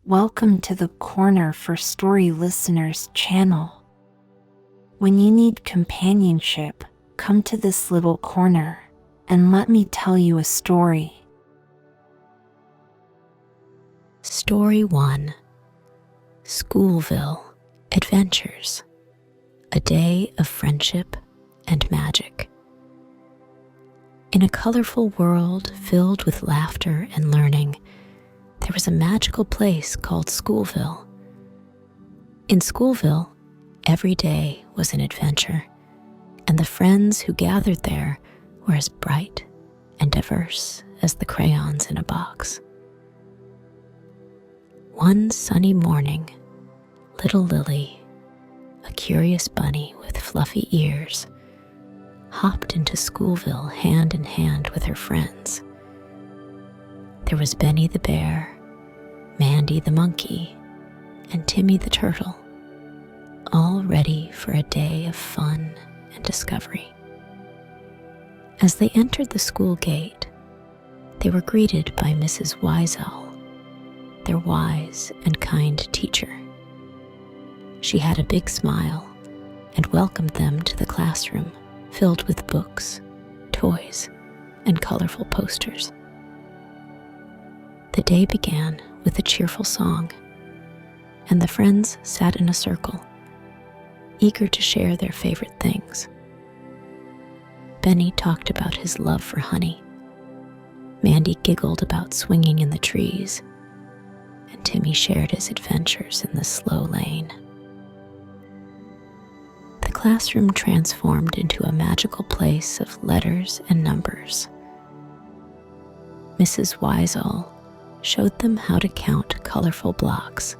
Welcome to the Corner for Story Listeners channel. When you need companionship, come to this little corner and let me tell you a story. Story 1: Schoolville Adventures, a Day of Friendship and Magic. In a colorful world filled with laughter and learning, there was a magical place called Schoolville. In Schoolville, every day was an adventure, and the friends who gathered there were as bright and diverse as the crayons in a box. One sunny morning, little Lily, a curious bunny with fluffy ears, hopped into Schoolville hand in hand with her friends. There was Benny the bear, Mandy the monkey, and Timmy the turtle, all ready for a day of fun and discovery. As they entered the school gate, they were greeted by Mrs. Wise Owl, their wise and kind teacher. She had a big smile and welcomed them to the classroom filled with books, toys, and colorful posters. The day began with a cheerful song, and the friends sat in a circle, eager to share their favorite things. Benny talked about his love for honey, Mandy giggled about swinging in the trees, and Timmy shared his adventures in the slow lane. The classroom transformed into a magical place of letters and numbers. Mrs. Wise Owl showed them how to count colorful blocks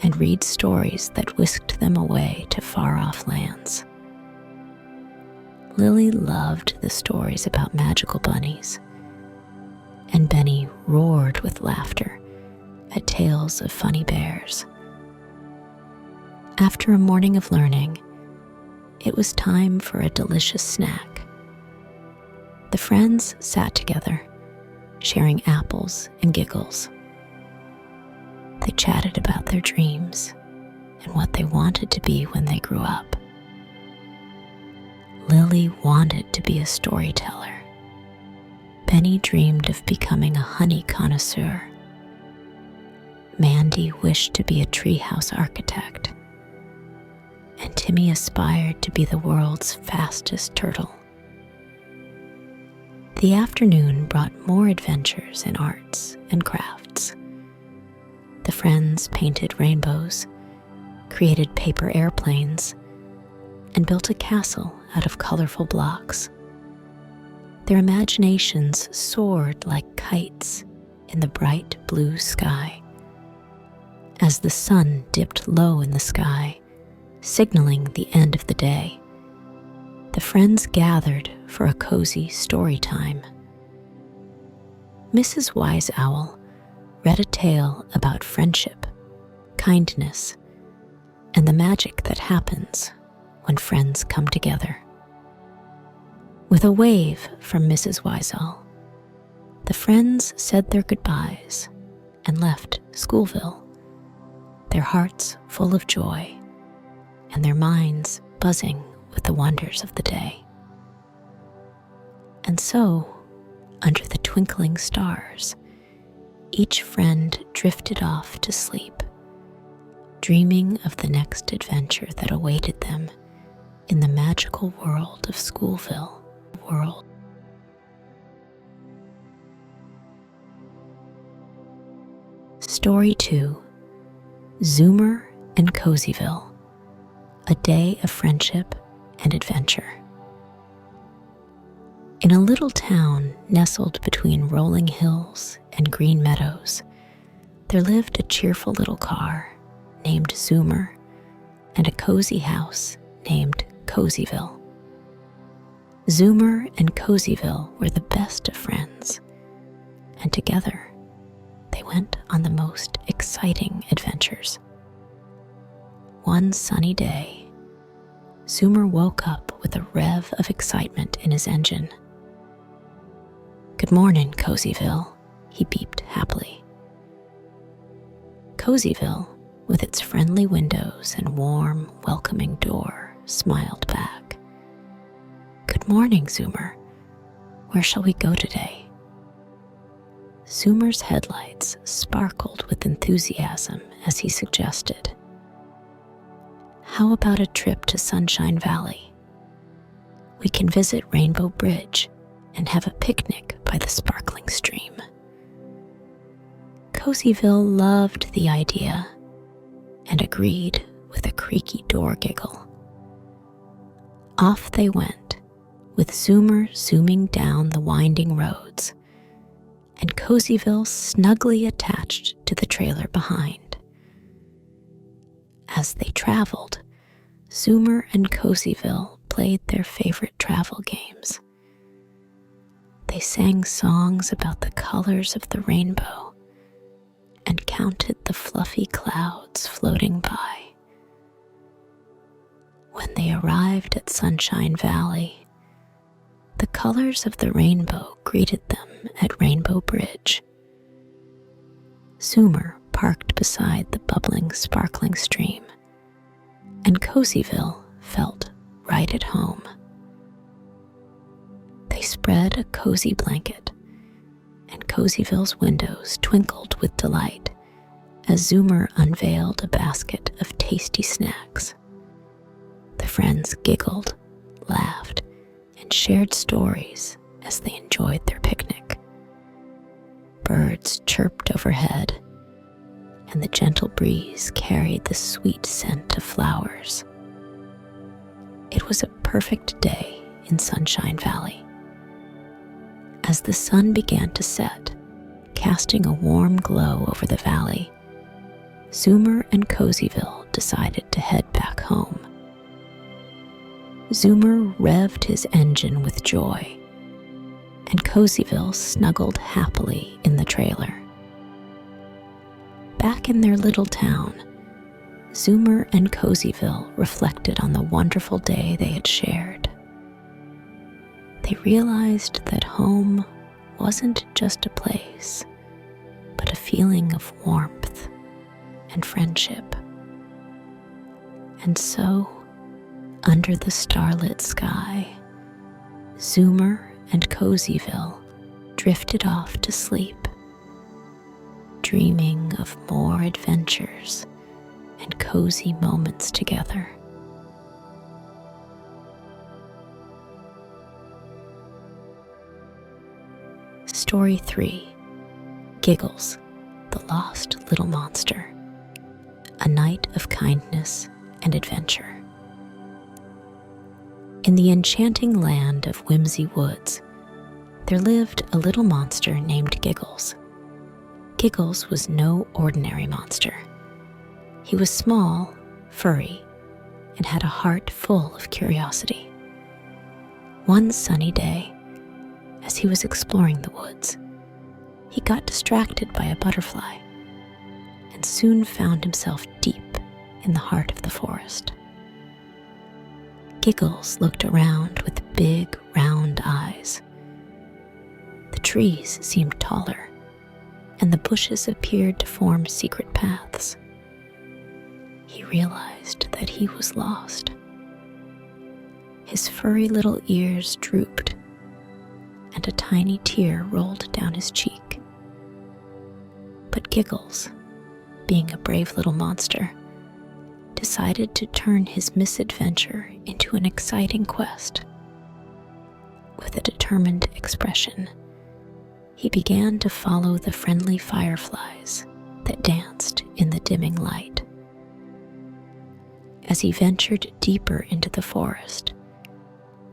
and read stories that whisked them away to far-off lands. Lily loved the stories about magical bunnies, and Benny roared with laughter at tales of funny bears. After a morning of learning, it was time for a delicious snack. The friends sat together, sharing apples and giggles. They chatted about their dreams and what they wanted to be when they grew up. Lily wanted to be a storyteller. Benny dreamed of becoming a honey connoisseur. Mandy wished to be a treehouse architect, and Timmy aspired to be the world's fastest turtle. The afternoon brought more adventures in arts and crafts. The friends painted rainbows, created paper airplanes, and built a castle out of colorful blocks. Their imaginations soared like kites in the bright blue sky. As the sun dipped low in the sky, signaling the end of the day, the friends gathered for a cozy story time. Mrs. Wise Owl read a tale about friendship, kindness, and the magic that happens when friends come together. With a wave from Mrs. Wise Owl, the friends said their goodbyes and left Schoolville, their hearts full of joy and their minds buzzing with the wonders of the day. And so, under the twinkling stars, each friend drifted off to sleep, dreaming of the next adventure that awaited them in the magical world of Schoolville. Story 2: Zoomer and Cozyville, a Day of Friendship and Adventure. In a little town nestled between rolling hills and green meadows, there lived a cheerful little car named Zoomer and a cozy house named Cozyville. Zoomer and Cozyville were the best of friends, and together they went on the most exciting adventures. One sunny day, Zoomer woke up with a rev of excitement in his engine. "Good morning, Cozyville," he beeped happily. Cozyville, with its friendly windows and warm, welcoming door, smiled back. "Good morning, Zoomer. Where shall we go today?" Zoomer's headlights sparkled with enthusiasm as he suggested, "How about a trip to Sunshine Valley? We can visit Rainbow Bridge and have a picnic by the sparkling stream." Cozyville loved the idea and agreed with a creaky door giggle. Off they went, with Zoomer zooming down the winding roads, and Cozyville snugly attached to the trailer behind. As they traveled, Zoomer and Cozyville played their favorite travel games. They sang songs about the colors of the rainbow and counted the fluffy clouds floating by. When they arrived at Sunshine Valley, the colors of the rainbow greeted them at Rainbow Bridge. Zoomer parked beside the bubbling, sparkling stream, and Cozyville felt right at home. They spread a cozy blanket, and Cozyville's windows twinkled with delight as Zoomer unveiled a basket of tasty snacks. The friends giggled, laughed, and shared stories as they enjoyed their picnic. Birds chirped overhead, and the gentle breeze carried the sweet scent of flowers. It was a perfect day in Sunshine Valley. As the sun began to set, casting a warm glow over the valley, Zoomer and Cozyville decided to head back home. Zoomer revved his engine with joy, and Cozyville snuggled happily in the trailer. Back in their little town, Zoomer and Cozyville reflected on the wonderful day they had shared. They realized that home wasn't just a place, but a feeling of warmth and friendship. And so, under the starlit sky, Zoomer and Cozyville drifted off to sleep, dreaming of more adventures and cozy moments together. Story 3: Giggles, the Lost Little Monster. A Night of Kindness and Adventure. In the enchanting land of Whimsy Woods, there lived a little monster named Giggles. Giggles was no ordinary monster. He was small, furry, and had a heart full of curiosity. One sunny day, as he was exploring the woods, he got distracted by a butterfly and soon found himself deep in the heart of the forest. Giggles looked around with big, round eyes. The trees seemed taller, and the bushes appeared to form secret paths. He realized that he was lost. His furry little ears drooped, and a tiny tear rolled down his cheek. But Giggles, being a brave little monster, decided to turn his misadventure into an exciting quest. With a determined expression, he began to follow the friendly fireflies that danced in the dimming light. As he ventured deeper into the forest,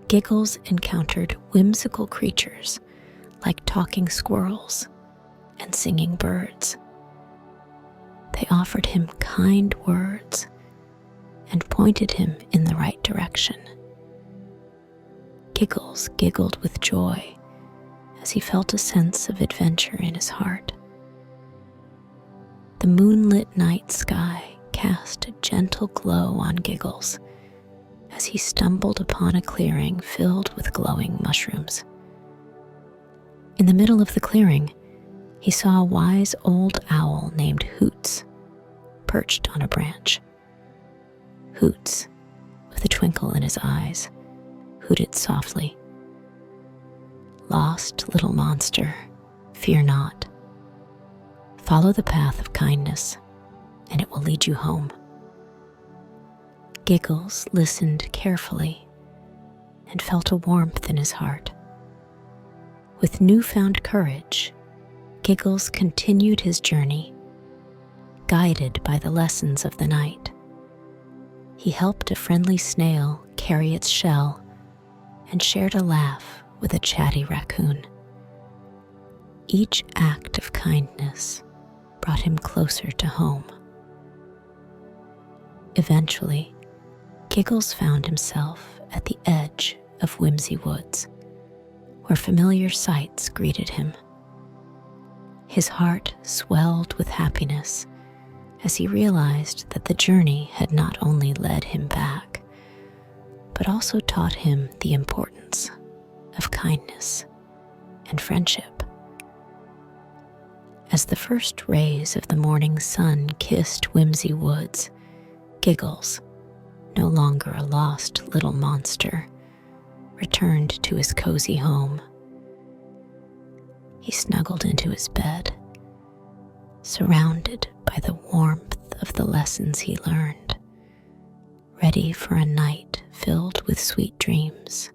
Giggles encountered whimsical creatures like talking squirrels and singing birds. They offered him kind words and pointed him in the right direction. Giggles giggled with joy as he felt a sense of adventure in his heart. The moonlit night sky cast a gentle glow on Giggles as he stumbled upon a clearing filled with glowing mushrooms. In the middle of the clearing, he saw a wise old owl named Hoots perched on a branch. Hoots, with a twinkle in his eyes, hooted softly. Lost little monster, fear not. Follow the path of kindness, and it will lead you home. Giggles listened carefully and felt a warmth in his heart. With newfound courage, Giggles continued his journey, guided by the lessons of the night. He helped a friendly snail carry its shell and shared a laugh with a chatty raccoon. Each act of kindness brought him closer to home. Eventually, Giggles found himself at the edge of Whimsy Woods, where familiar sights greeted him. His heart swelled with happiness as he realized that the journey had not only led him back, but also taught him the importance of kindness and friendship. As the first rays of the morning sun kissed Whimsy Woods, Giggles, no longer a lost little monster, returned to his cozy home. He snuggled into his bed, surrounded by the warmth of the lessons he learned, ready for a night filled with sweet dreams.